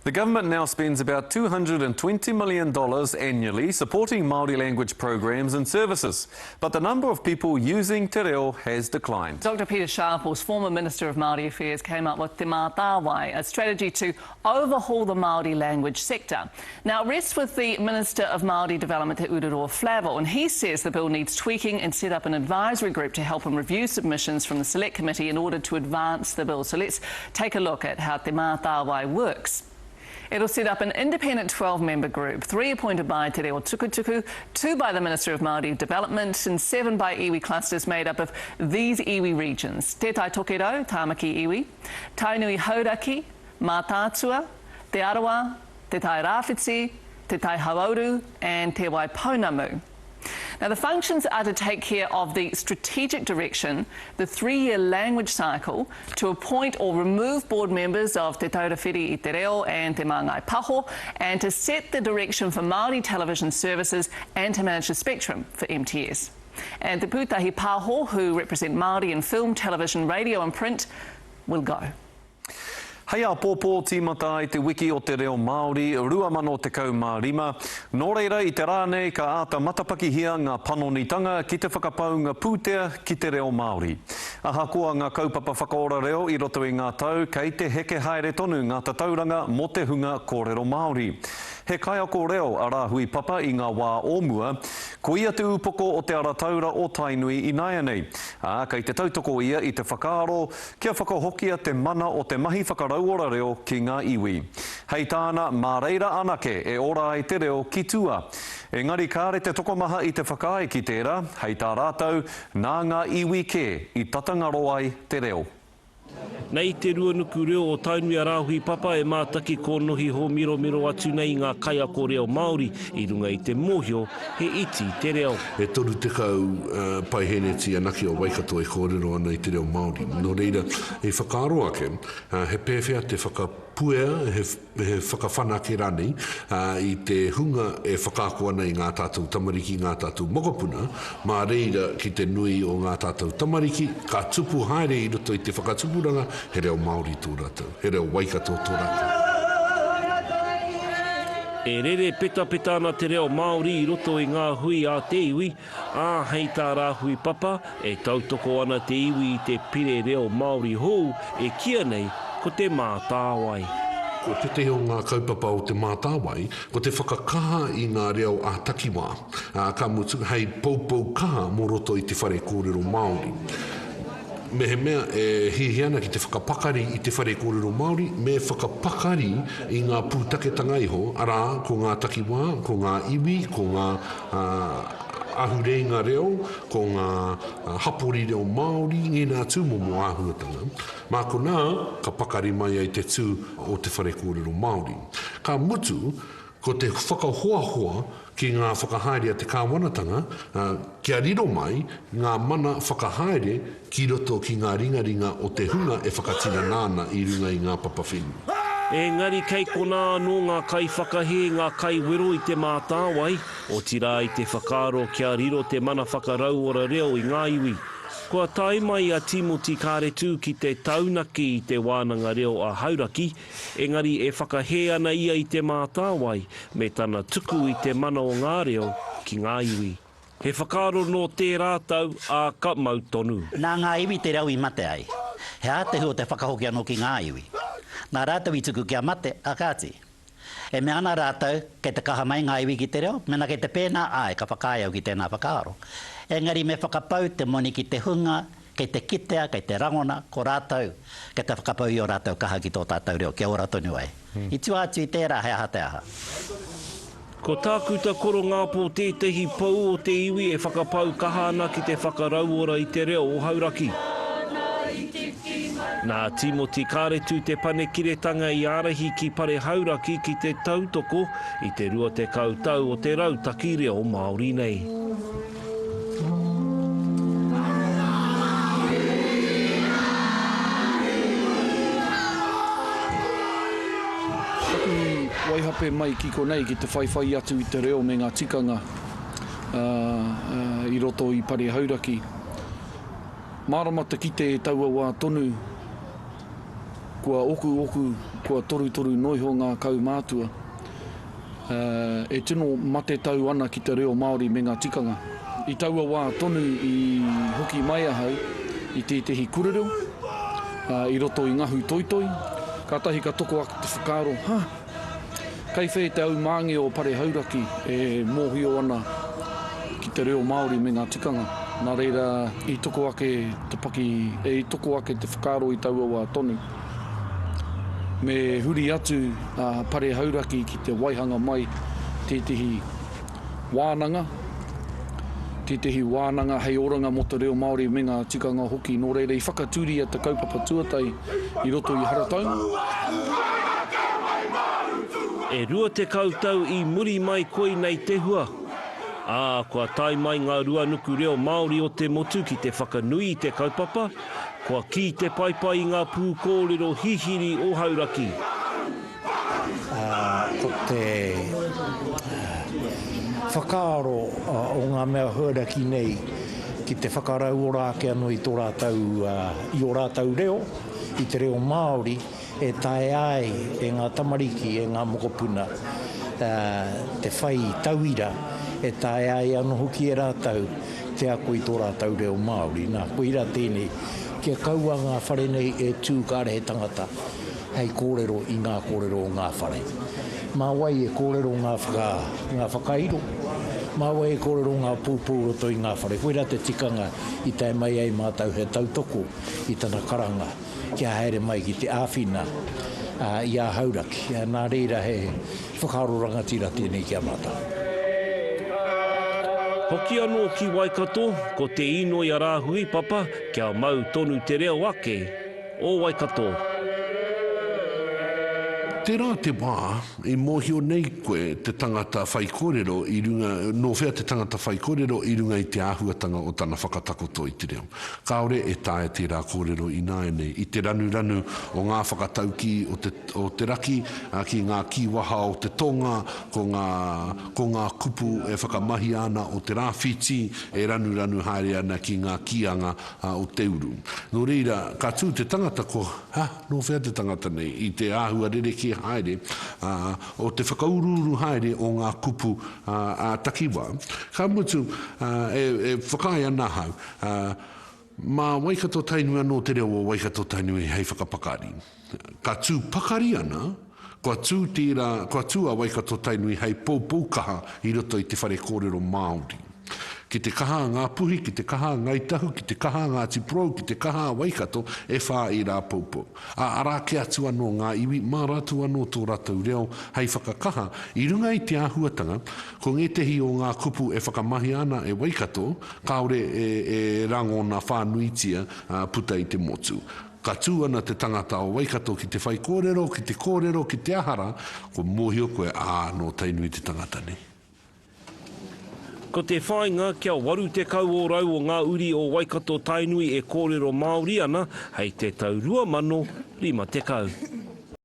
The government now spends about $220 million annually supporting Māori language programs and services, but the number of people using te reo has declined. Dr Peter Sharples, former Minister of Māori Affairs, came up with Te Mā Tāwai, a strategy to overhaul the Māori language sector. Now, it rests with the Minister of Māori Development, Te Ururoa Flavell, and he says the bill needs tweaking and set up an advisory group to help him review submissions from the Select Committee in order to advance the bill. So let's take a look at how Te Mā Tāwai works. It'll set up an independent 12-member group, 3 appointed by Te Reo Tukutuku, 2 by the Minister of Māori Development and 7 by iwi clusters made up of these iwi regions: Te Tai Tokerau, Tāmaki iwi, Tainui Hauraki, Mātātua, Te Arawa, Te Tai Rāwhiti, Te Tai Hauauru and Te Waipounamu. Now, the functions are to take care of the strategic direction, the 3-year language cycle, to appoint or remove board members of Te Taurawhiri I Te Reo and Te Māngai Paho, and to set the direction for Māori television services and to manage the spectrum for MTS. And Te Pūtahi Pāho, who represent Māori in film, television, radio and print, will go. Hei a pōpō tīmata i te wiki o te reo Māori, 2015. Nō reira i te rā nei ka āta matapakihia ngā panonitanga ki te whakapau ngā pūtea ki te reo Māori. Aha kua ngā kaupapa whakaora reo i roto i ngā tau kei te heke haere tonu ngā tatauranga mo te hunga kōrero Māori. He kaiako reo a rāhui papa i ngā wā ōmua, ko ia te upoko o te arataura o Tainui i Naia nei. Kei te tautoko ia i te whakaaro, kia whakahokia te mana o te mahi whakarauora reo ki ngā iwi. Hei tāna, mā reira anake e ora ai te reo ki tua. Engari kāre te tokomaha i te whakae ki tērā, hei tā rātau, nā ngā iwi ke i tatangaro ai te reo. Nei te ruanuku reo o Tainui a Rāhui Papa e mātaki ko nohi ho miro atu nei ngā kaiako reo Māori i runga i te mōhio he iti te reo. E toru te kau paiheneti anaki o Waikato e kōrero ana i te reo Māori. Nō reira, e whakaaro ake, he pēwhea te whakapuea, he whakawhanake rani i te hunga e whakaako ana i ngā tātou tamariki, ngā tātou mokopuna, mā reira ki te nui o ngā tātou tamariki, ka tupu haere i roto i te whakatupuranga, he reo Māori tō rātou, he reo Waikato tō rātou. E rere peta ana te reo Māori i roto i ngā hui a te iwi, hei tā Rāhui Papa e tautoko ana te iwi i te pire reo Māori hou e kia nei ko te Mā Tāwai. Ko te te o ngā kaupapa o te Mā Tāwai, ko te whakakaha i ngā reo a takiwā, ka mutu hei poupou kaha mo roto i te whare kōrero Māori. Me he mea e hihiana ki te whakapakari i te whare kōrero Māori, me whakapakari i ngā pūtaketanga iho, arā ko ngā takiwā, ko ngā iwi, ko ngā ahureinga reo, ko ngā hapori reo Māori, ngā tūmomo āhuatanga. Mā ko nā, ka pakari mai ai te tū o te whare kōrero Māori. Ka mutu, ko te whakahoahoa ki ngā whakahaere a te kāwanatanga, kia riro mai ngā mana whakahaere ki roto ki ngā ringaringa o te hunga e whakatina nāna i runga i ngā papawhinu. Engari kei kona anō ngā kai whakahe, ngā kai wero i te Mā Tāwai, o tira i te whakaaro kia riro te mana whakarauora reo i ngā iwi. Kua tai mai a Timoti Kāretū ki te taunaki i te wānanga reo a Hauraki, engari e whakahe ana ia i te Mā Tāwai me tana tuku i te mana o ngā reo ki ngā iwi. He whakaaro no te rātau a ka mau tonu. Nā ngā iwi te rau i mate ai. He ātehu o te whakahoki anō ki ngā iwi. Nā rātau i tuku kia mate a kāti. E me ana rātau kei te kaha mai ngā iwi ki te reo, mena kei te pēnā ai ka whakāiau ki tēnā whakaaro. Engari me whakapau te moni ki te hunga, kei te kitea, kei te rangona, ko rātau, kei te whakapau i o rātau kaha ki tō tātau reo, kia ora tonu ai. I tua atu i tērā, he aha te aha. Ko tākuta koro ngā pō tētehi pou o te iwi e whakapau kaha ana ki te whakarauora i te reo o Hauraki. Nā Timoti Kāretū te panekiretanga i ārahi ki pare Hauraki ki te tautoko i te rua te kautau o te rautaki reo Māori nei. Waihape mai ki konei ki te whaiwhai atu i te reo me ngā tikanga i roto i pare Hauraki. Māramata ki te taua wā tonu, kua oku kua toru noiho ngā kau mātua. E tino mate tau ana ki te reo Māori me ngā tikanga. I taua wā tonu i hoki mai ahau, i tehi kurereo, i roto i ngahu toitoi, ka tahi ka toko ake te whakaaro, kei whē te au māngi o pare hauraki e mōhio ana ki te reo Māori me ngā tikanga. Nā reira, i toko ake te paki, i toko ake te whakaaro i taua wā tonu. Me huri atu pare hauraki ki te waihanga mai tehi wānanga. Tehi wānanga hei oranga mo te reo Māori me ngā tikanga hoki. Nō reira, i whakaturi a te kaupapa tuatai i roto i Harataunga. E rua te kautau i muri mai koi nei te hua. Kua tai mai ngā rua nuku reo Māori o te motu ki te whakanui i te kaupapa. Kua ki te paipai i ngā pū kōrero hihiri o hauraki. Ko te whakaaro o ngā mea hauraki nei ki te whakarau ora ake anō i tō rātau reo, i te reo Māori, e tae ai e ngā tamariki, e ngā mokopuna, te whai tauira, e tae ai anō hoki e rātau, te ako i tō rātau reo Māori. Nā, koira tēnei, kia kaua ngā whare nei e tūkare he tangata, hei kōrero i ngā kōrero o ngā whare. Mā wai e kōrero ngā whakairo, mā wai e kōrero ngā pūpūroto i ngā whare. Koira te tikanga i tae mai ai mātau he tautoko i tana karanga, kia haere mai ki te āwhina i a hauraki. Nā reira he whakaaro rangatira tēnei kia mātau. Hoki anō ki Waikato, ko te ino i a rāhui papa, kia mau tonu te reo ake o Waikato. Tērā te wā, e mōhio nei koe te tangata whai kōrero i runga, no whea te tangata whai kōrero i runga i te āhuatanga o tana whakatakoto i te reo. Kāore e tae tērā kōrero i nāe nei, i te ranu o ngā whakatauki o te raki, ki ngā kiwaha o te tonga, ko ngā kupu e whakamahi ana o te rāwhiti, e ranu haere ana ki ngā kianga o te uru. Nō reira, ka tū te tangata ko, no whea te tangata nei, i te āhua rereki haere, o te whakaururu haere o ngā kupu takiwa. Ka mutu e whakai ana hau, mā Waikato tainui anō te reo o Waikato tainui hei whakapakari. Ka tū pakari ana, kua tū a Waikato tainui hei pōpōkaha i roto i te whare kōrero Māori. Ki te kaha ngā puhi, ki te kaha ngai tahu, ki te kaha ngā tiprou, ki te kaha Waikato, e whā i rā pōpō. Arā ke atu anō ngā iwi, mā rātu anō tō rātau reo, hei whakakaha, i runga i te āhuatanga, ko ngetehi o ngā kupu e whakamahi ana e Waikato, kaore e rango nā whānuitia puta i te motu. Ka tū ana te tangata o Waikato ki te whai kōrero, ki te ahara, ko mōhio koe no tainui te tangata nei. Ko te whāinga kia waru te kau o rau o ngā uri o Waikato tainui e kōrero Māori ana, hei te tau 2050.